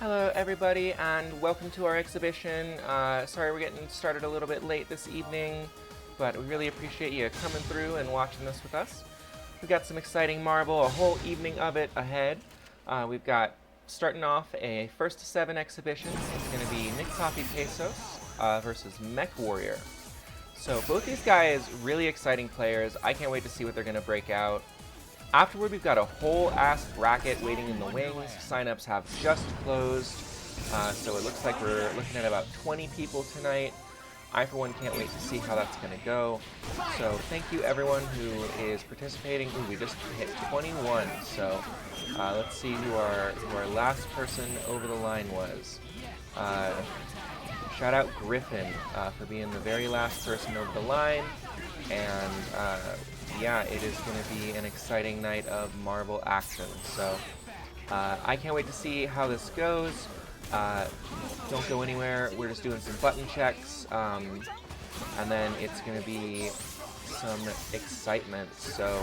Hello everybody and welcome to our exhibition. Sorry we're getting started a little bit late this evening, but we really appreciate you coming through and watching this with us. We've got some exciting Marvel, a whole evening of it ahead. We've got, starting off, a 1st to 7 exhibition. It's going to be NickPapiPesos versus MechWarrior. So both these guys, really exciting players. I can't wait to see what they're going to break out. Afterward, we've got a whole ass bracket waiting in the wings. Signups have just closed, so it looks like we're looking at about 20 people tonight. I, for one, can't wait to see how that's going to go. So thank you, everyone who is participating. Ooh, we just hit 21, so let's see who our last person over the line was. Shout out Griffin for being the very last person over the line, and yeah, it is going to be an exciting night of Marvel action. So I can't wait to see how this goes. Don't go anywhere. We're just doing some button checks, and then it's going to be some excitement. So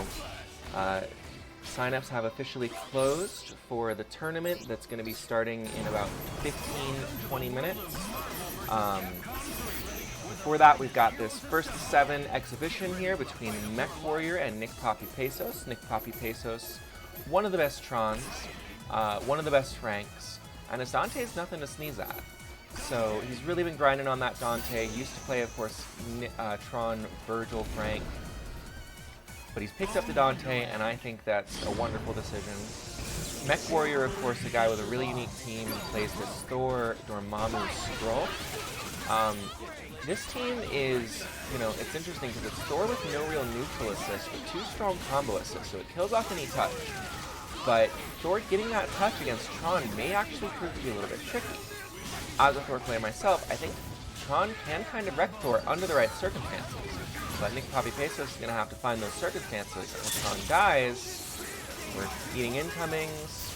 signups have officially closed for the tournament that's going to be starting in about 15-20 minutes. Before that, we've got this 1st to 7 exhibition here between MechWarrior and NickPapiPesos. NickPapiPesos, one of the best Trons, one of the best Franks, and his Dante is nothing to sneeze at. So he's really been grinding on that Dante. Used to play, of course, Tron, Virgil, Frank, but he's picked up the Dante, and I think that's a wonderful decision. MechWarrior, of course, a guy with a really unique team. He plays this Thor, Dormammu, Skrull. This team is, it's interesting because it's Thor with no real neutral assist, but 2 strong combo assists, so it kills off any touch. But Thor getting that touch against Tron may actually prove to be a little bit tricky. As a Thor player myself, I think Tron can kind of wreck Thor under the right circumstances. But NickPapiPesos is going to have to find those circumstances. If Tron dies, we're eating incomings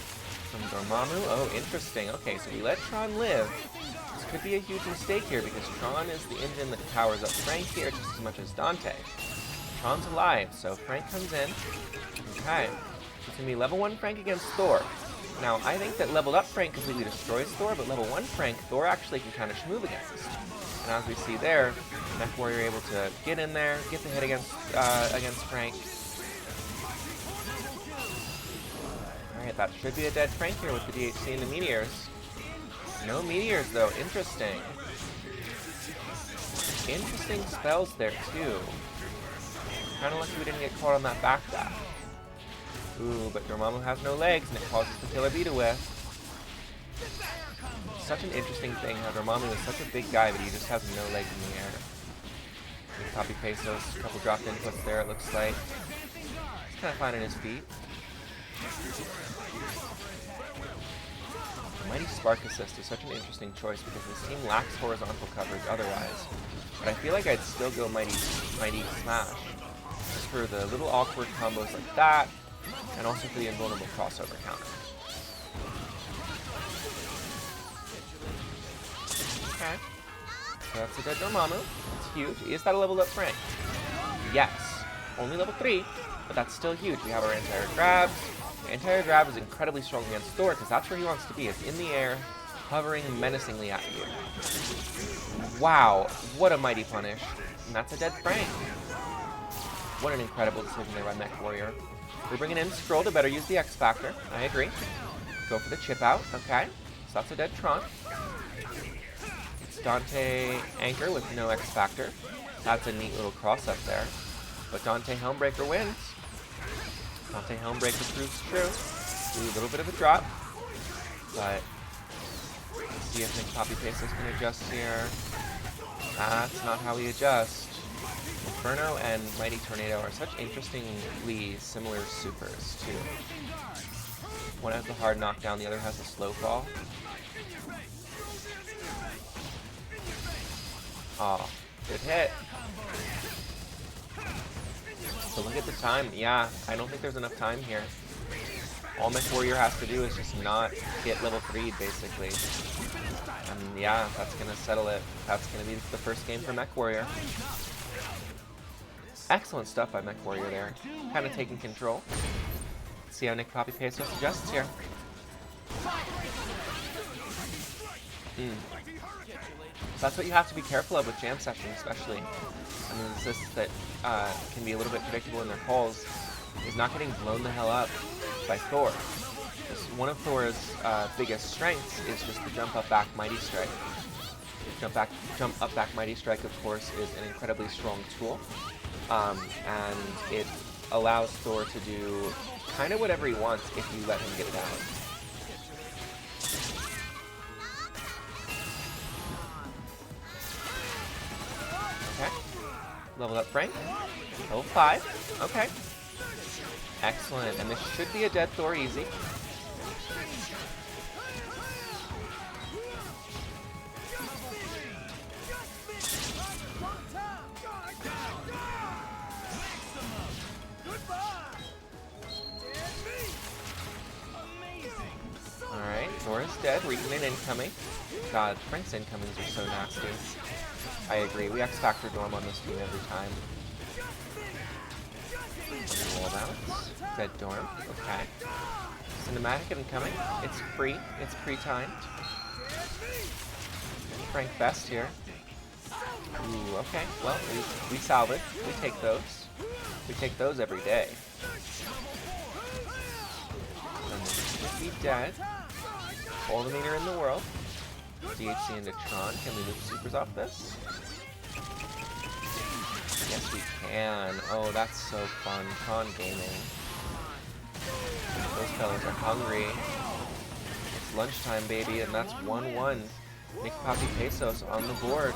from Dormammu. Oh, interesting. Okay, so we let Tron live. This could be a huge mistake here because Tron is the engine that powers up Frank here just as much as Dante. Tron's alive, so Frank comes in. Okay, it's going to be level 1 Frank against Thor. Now, I think that leveled up Frank completely destroys Thor, but level 1 Frank, Thor actually can kind of schmoove against. And as we see there, MechWarrior able to get in there, get the hit against Frank. Alright, that should be a dead Frank here with the DHC and the meteors. No meteors, though. Interesting. Interesting spells there, too. Kind of lucky we didn't get caught on that backdash. Ooh, but Dormammu has no legs, and it causes the killer bee to whiff. Such an interesting thing how Dormammu is such a big guy, but he just has no legs in the air. NickPapiPesos, a couple dropped inputs there, it looks like. He's kind of finding his feet. Mighty Spark Assist is such an interesting choice because this team lacks horizontal coverage otherwise. But I feel like I'd still go Mighty Smash. Just for the little awkward combos like that, and also for the invulnerable crossover counter. Okay. So that's a dead Dormammu. That's huge. Is that a leveled up Frank? Yes. Only level 3, but that's still huge. We have our anti-air grabs. Anti-air grab is incredibly strong against Thor because that's where he wants to be. It's in the air, hovering menacingly at you. Wow, what a mighty punish. And that's a dead Frank. What an incredible decision there by MechWarrior. We're bringing in Skrull to better use the X Factor. I agree. Go for the chip out. Okay. So that's a dead Tron. It's Dante Anchor with no X Factor. That's a neat little cross up there. But Dante Helmbreaker wins. Dante Helmbreaker proves true. Ooh, a little bit of a drop. But let's see if NickPapiPesos can adjust here. That's not how we adjust. Inferno and Mighty Tornado are such interestingly similar supers, too. One has the hard knockdown, the other has the slow fall. Aw, good hit. So look at the time. Yeah, I don't think there's enough time here. All MechWarrior has to do is just not get level 3'd, basically. And yeah, that's going to settle it. That's going to be the first game for MechWarrior. Excellent stuff by MechWarrior there. Kind of taking control. Let's see how NickPapiPesos adjusts here. So that's what you have to be careful of with jam session, especially. I mean, assists that can be a little bit predictable in their calls is not getting blown the hell up by Thor. One of Thor's biggest strengths is just the jump up back mighty strike. Jump up back mighty strike, of course, is an incredibly strong tool, and it allows Thor to do kind of whatever he wants if you let him get it out. Okay, leveled up Frank, level 5. Okay, excellent, and this should be a dead Thor easy. Thor is dead. Reeton incoming. God, Frank's incomings are so nasty. I agree. We X-Factor Dorm on this team every time. Wall bounce. Dead Dorm. Okay. Cinematic incoming. It's free. It's pre-timed. Frank best here. Ooh, okay. Well, we salvage. We take those. We take those every day. And this should be dead. All the meter in the world. DHC into Tron. Can we loop supers off this? Yes, we can. Oh, that's so fun. Tron gaming. Those fellas are hungry. It's lunchtime, baby, and that's 1-1. NickPapiPesos on the board.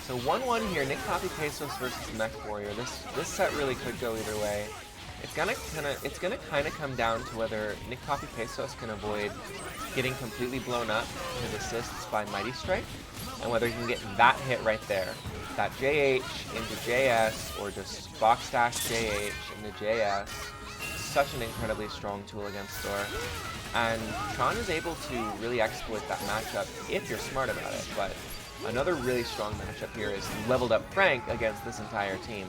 So 1-1 here. NickPapiPesos versus MechWarrior. This set really could go either way. It's gonna kind of come down to whether NickPapiPesos can avoid getting completely blown up his assists by Mighty Strike, and whether he can get that hit right there, that JH into JS, or just box dash JH into JS. Such an incredibly strong tool against Thor, and Tron is able to really exploit that matchup if you're smart about it. But another really strong matchup here is leveled up Frank against this entire team.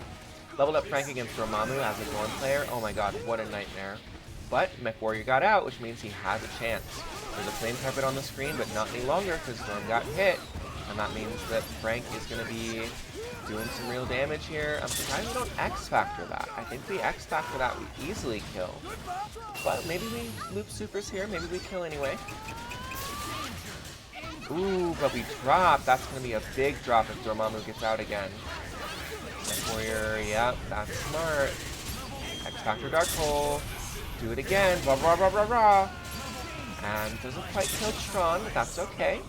Leveled up Frank against Dormammu as a Dorm player. Oh my god, what a nightmare. But MechWarrior got out, which means he has a chance. There's a flame carpet on the screen, but not any longer because Dorm got hit. And that means that Frank is going to be doing some real damage here. I'm surprised we don't X-Factor that. I think we X-Factor that, we easily kill. But maybe we loop supers here. Maybe we kill anyway. Ooh, but we drop. That's going to be a big drop if Dormammu gets out again. MechWarrior, yep, that's smart. X-Factor Dark Hole. Do it again. Rah, rah, rah, rah, rah. And doesn't quite kill Tron, but that's okay.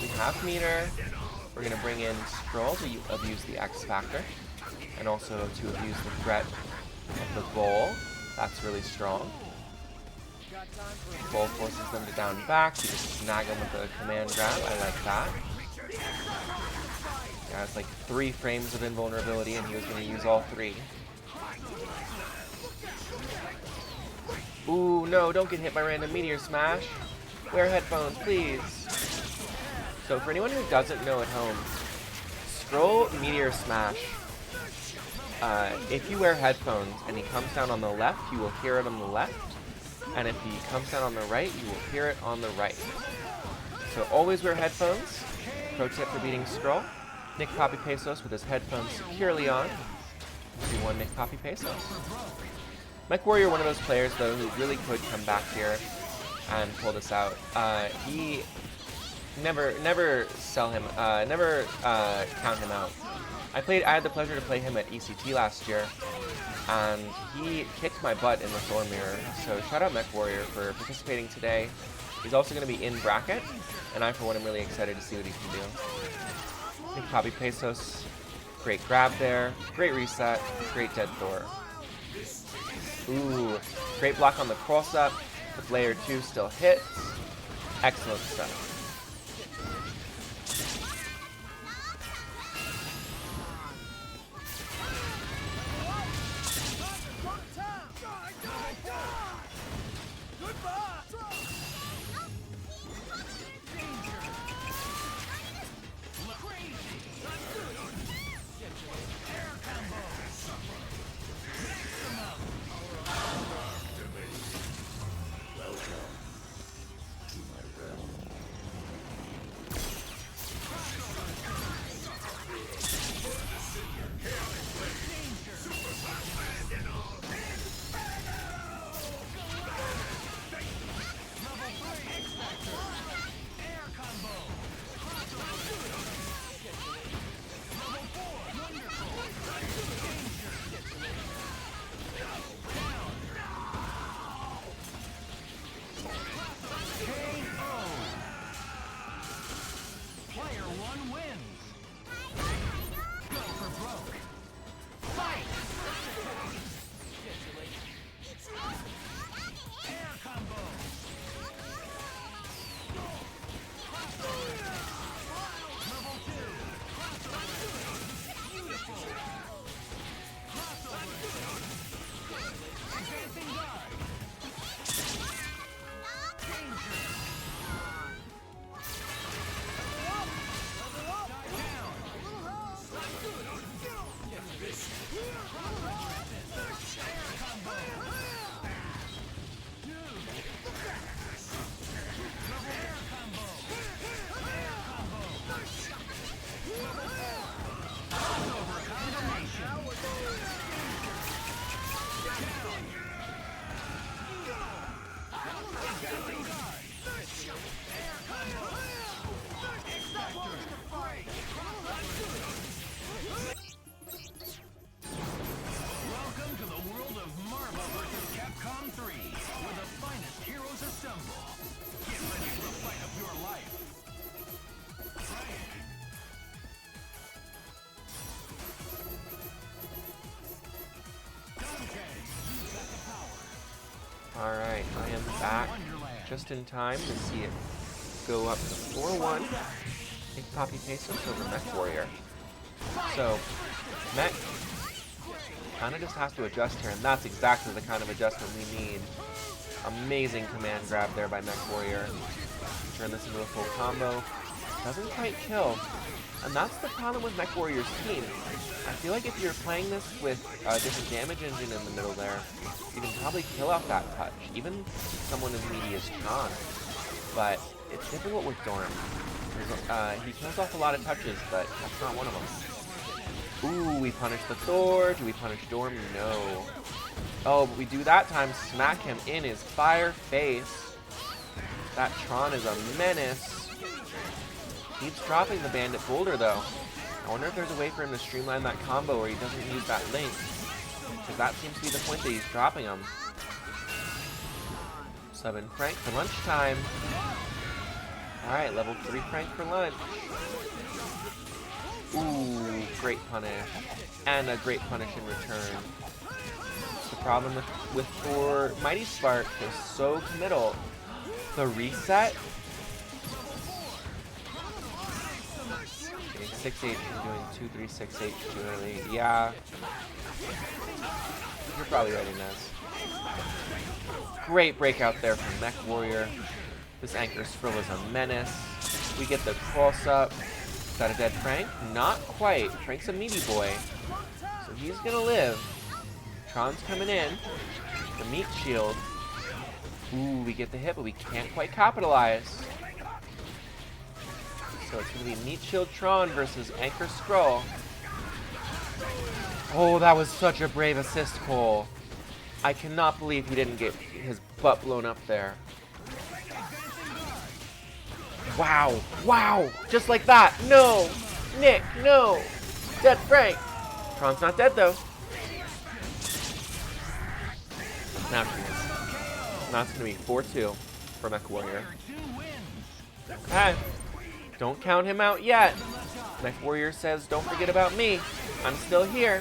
We have meter. We're going to bring in Skrull to abuse the X-Factor. And also to abuse the threat of the Bowl. That's really strong. Bowl forces them to down back. You just snag them with a command grab. I like that. Yeah, it's like 3 frames of invulnerability, and he was going to use all 3. Ooh, no, don't get hit by random meteor smash. Wear headphones, please. So for anyone who doesn't know at home, Skrull meteor smash. If you wear headphones and he comes down on the left, you will hear it on the left. And if he comes down on the right, you will hear it on the right. So always wear headphones. Pro tip for beating Skrull. NickPapiPesos with his headphones securely on. 2-1 NickPapiPesos. MechWarrior, one of those players though who really could come back here and pull this out. He never sell him, never count him out. I had the pleasure to play him at ECT last year, and he kicked my butt in the Thor mirror. So shout out MechWarrior for participating today. He's also going to be in bracket, and I for one am really excited to see what he can do. NickPapiPesos, great grab there, great reset, great dead Thor. Ooh, great block on the cross up. The layer 2 still hits. Excellent stuff. Alright, I am back just in time to see it go up to 4-1. NickPapiPesos over MechWarrior. So, Mech kind of just has to adjust here, and that's exactly the kind of adjustment we need. Amazing command grab there by MechWarrior. Turn this into a full combo. Doesn't quite kill. And that's the problem with MechWarrior's team. I feel like if you're playing this with a different damage engine in the middle there, you can probably kill off that touch, even someone as meaty as Tron. But it's difficult with Dorm. He kills off a lot of touches, but that's not one of them. Ooh, we punish the Thor. Do we punish Dorm? No. Oh, but we do that time, smack him in his fire face. That Tron is a menace. Keeps dropping the Bandit Boulder, though. I wonder if there's a way for him to streamline that combo where he doesn't use that link. Because that seems to be the point that he's dropping him. Subbing Frank for lunchtime. Alright, level 3 Frank for lunch. Ooh, great punish. And a great punish in return. The problem with Thor Mighty Spark is so committal. The reset? 6-8, doing 2-3-6-8 too early. Yeah. You're probably right, Inez. Great breakout there from MechWarrior. This Anchor Skrull is a menace. We get the cross up. Is that a dead Frank? Not quite. Frank's a meaty boy. So he's gonna live. Tron's coming in. The meat shield. Ooh, we get the hit, but we can't quite capitalize. So it's going to be Meat Shield Tron versus Anchor Skrull. Oh, that was such a brave assist, Cole. I cannot believe he didn't get his butt blown up there. Wow. Wow. Just like that. No. Nick, no. Dead Frank. Tron's not dead, though. Now she is. Now it's going to be 4-2 for MechWarrior. Okay. Don't count him out yet. MechWarrior says, don't forget about me. I'm still here.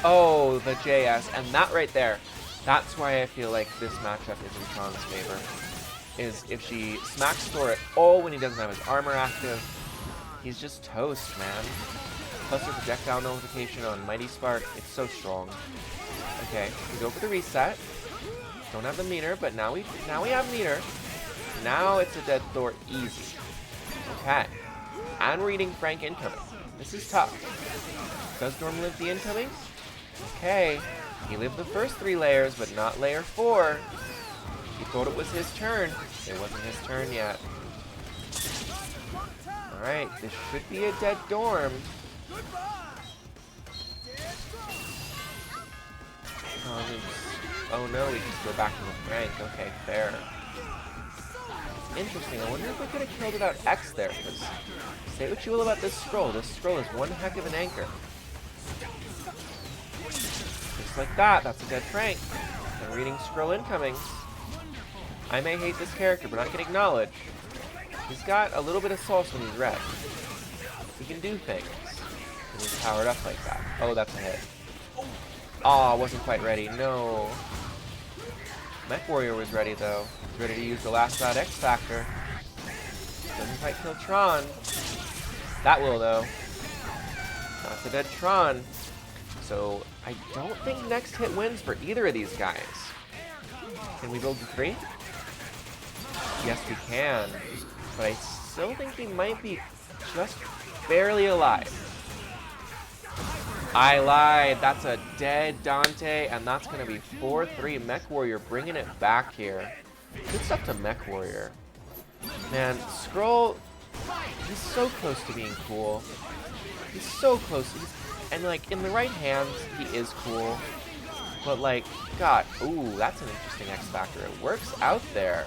Oh, the JS. And that right there, that's why I feel like this matchup is in Tron's favor. Is if she smacks Thor at all when he doesn't have his armor active, he's just toast, man. Plus the projectile notification on Mighty Spark, it's so strong. Okay, we go for the reset. Don't have the meter, but now we have meter. Now it's a dead Thor easy. Okay. And we're eating Frank incoming. This is tough. Does Dorm live the incoming? Okay. He lived the first 3 layers, but not layer 4. He thought it was his turn. It wasn't his turn yet. Alright, this should be a dead Dorm. Oh no, we just go back to the Frank. Okay, fair. Interesting. I wonder if we could have killed without X there, because say what you will about this Skrull. This Skrull is one heck of an anchor. Just like that, that's a dead Frank. I'm reading Skrull incoming. I may hate this character, but I can acknowledge he's got a little bit of sauce when he's red. He can do things. And he's powered up like that. Oh, that's a hit. Aw, wasn't quite ready. No. MechWarrior was ready, though. He's ready to use the last out X Factor. Doesn't quite kill Tron. That will, though. That's a dead Tron. So, I don't think next hit wins for either of these guys. Can we build the 3? Yes, we can. But I still think he might be just barely alive. I lied. That's a dead Dante, and that's going to be 4-3. MechWarrior bringing it back here. Good stuff to MechWarrior. Man, Skrull, he's so close to being cool. He's so close. And, like, in the right hands, he is cool. But, like, God, ooh, that's an interesting X Factor. It works out there.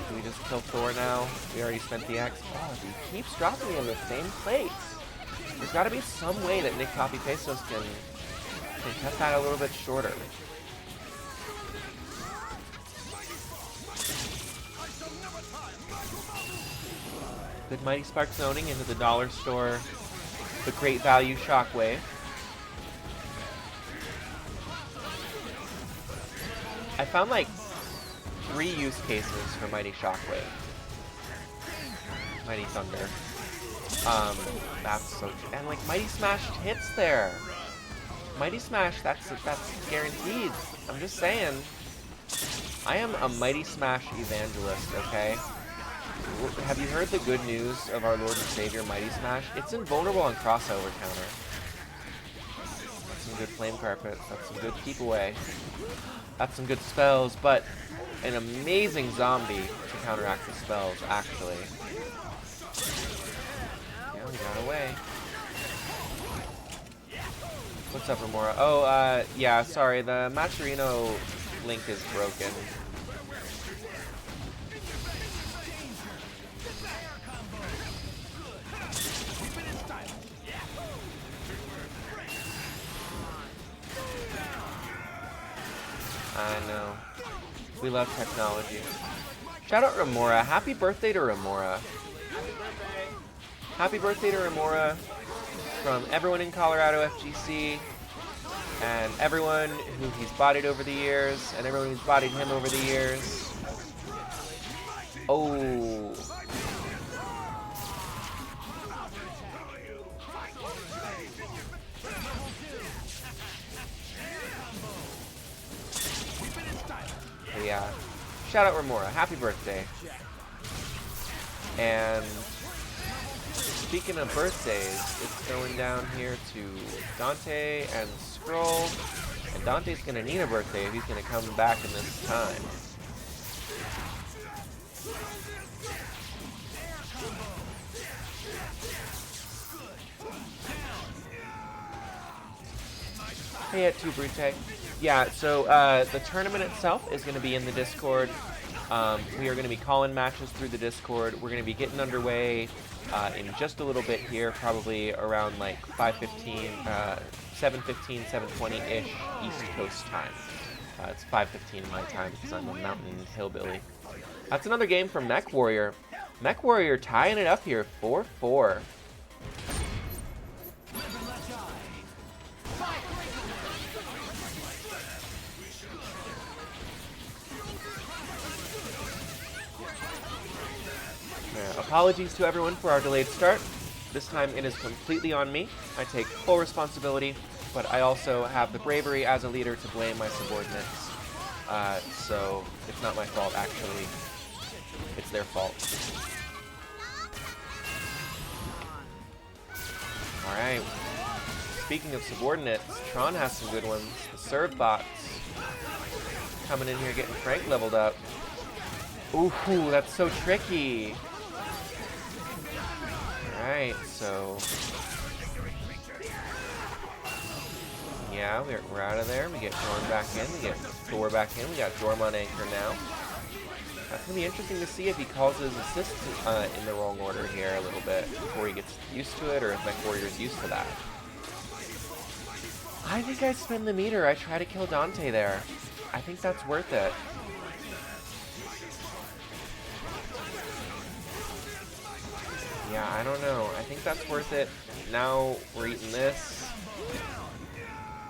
Do we just kill Thor now? We already spent the X. Oh, he keeps dropping me in the same place. There's got to be some way that NickPapiPesos can cut that a little bit shorter. Good Mighty Spark zoning into the dollar store. the great value Shockwave. I found like 3 use cases for Mighty Shockwave. Mighty Thunder. That's so true. And like Mighty Smash hits there. Mighty Smash, that's guaranteed. I'm just saying. I am a Mighty Smash evangelist, okay? Have you heard the good news of our Lord and Savior Mighty Smash? It's invulnerable on crossover counter. That's some good flame carpet. That's some good keep away. That's some good spells, but an amazing zombie to counteract the spells, actually. Yeah, we got away. What's up, Remora? Oh, yeah, sorry, the Macherino link is broken. I know. We love technology. Shout out Remora. Happy birthday to Remora. Happy birthday to Remora from everyone in Colorado FGC and everyone who he's bodied over the years and everyone who's bodied him over the years. Oh. But yeah. Shout out Remora. Happy birthday. And speaking of birthdays, it's going down here to Dante and Skrull. And Dante's going to need a birthday if he's going to come back in this time. Hey, at 2 Brute. Yeah, so the tournament itself is going to be in the Discord. We are going to be calling matches through the Discord. We're going to be getting underway in just a little bit here, probably around like 5:15, 7:15, 7:20-ish East Coast time. It's 5:15 my time because I'm a mountain hillbilly. That's another game from MechWarrior. MechWarrior tying it up here, 4-4. Apologies to everyone for our delayed start. This time it is completely on me. I take full responsibility, but I also have the bravery as a leader to blame my subordinates. So it's not my fault, actually. It's their fault. Alright. Speaking of subordinates, Tron has some good ones. The serve bots coming in here getting Frank leveled up. Ooh, that's so tricky. Alright, so yeah, we're out of there. We get Tron back in, we get Thor back in, we got Dormammu on anchor now. That's gonna be interesting to see if he calls his assist in the wrong order here a little bit before he gets used to it, or if MechWarrior is used to that. I think I spin the meter. I try to kill Dante there. I think that's worth it. Yeah, I don't know. I think that's worth it. Now we're eating this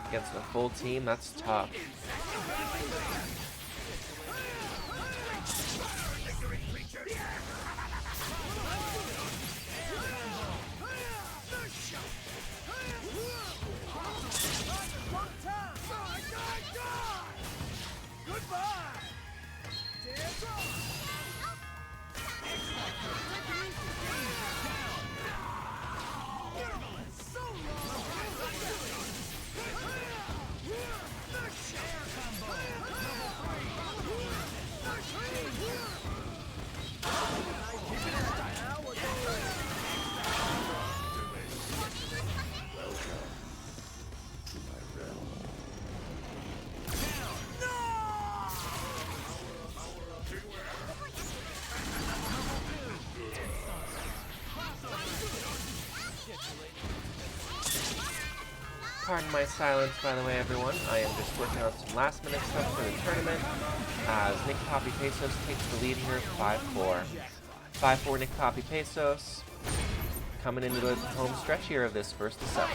against a full team. That's tough. Pardon my silence, by the way, everyone. I am just working on some last-minute stuff for the tournament as NickPapiPesos takes the lead here, 5-4. 5-4 NickPapiPesos. coming into the home stretch here of this first to 7.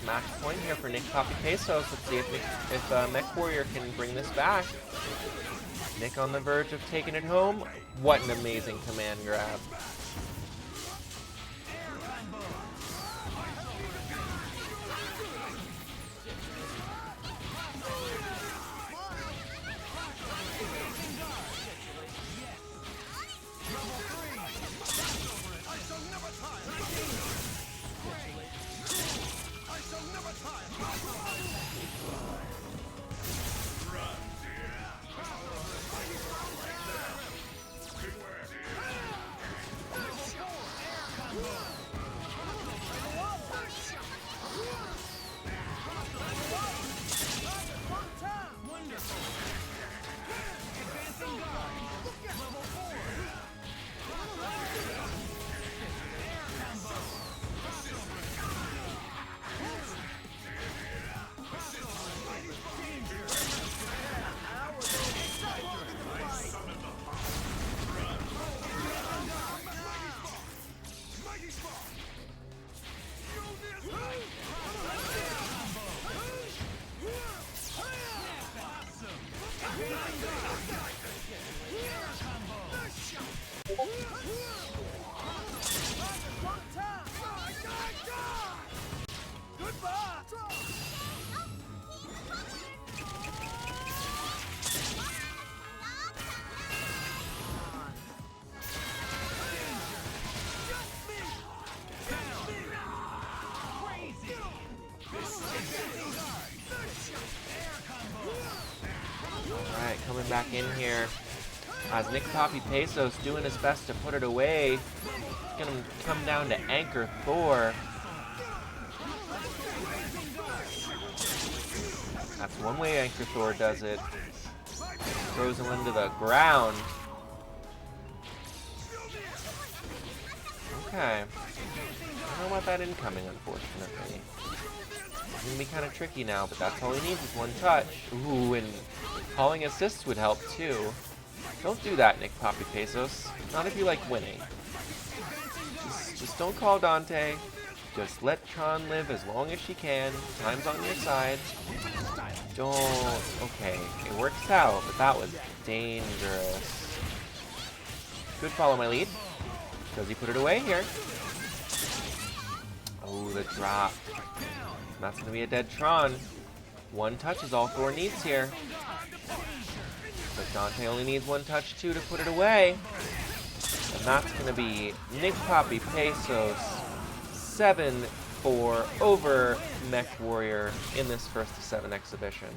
Match point here for NickPapiPesos. Let's see if MechWarrior can bring this back. Nick on the verge of taking it home. What an amazing command grab. Coming back in here as NickPapiPesos doing his best to put it away. Gonna come down to anchor Thor. That's one way anchor Thor does it. Throws him into the ground. Okay. I don't know about that incoming, unfortunately. It's gonna be kind of tricky now, but that's all he needs is one touch. Ooh, and calling assists would help too. Don't do that, NickPapiPesos. Not if you like winning. Just don't call Dante. Just let Tron live as long as she can. Time's on your side. Don't... Okay, it works out, but that was dangerous. Good follow my lead. Does he put it away here? Oh, the drop. That's going to be a dead Tron. One touch is all Thor needs here. But Dante only needs one touch, too, to put it away. And that's going to be NickPapiPesos 7-4 over MechWarrior in this first to 7 exhibition.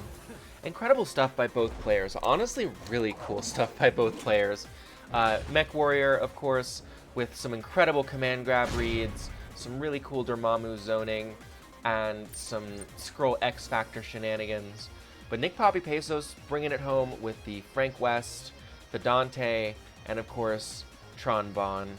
Incredible stuff by both players. Honestly, really cool stuff by both players. MechWarrior, of course, with some incredible command grab reads, some really cool Dormammu zoning, and some Skrull X Factor shenanigans. But NickPapiPesos bringing it home with the Frank West, the Dante, and of course, Tron Bond.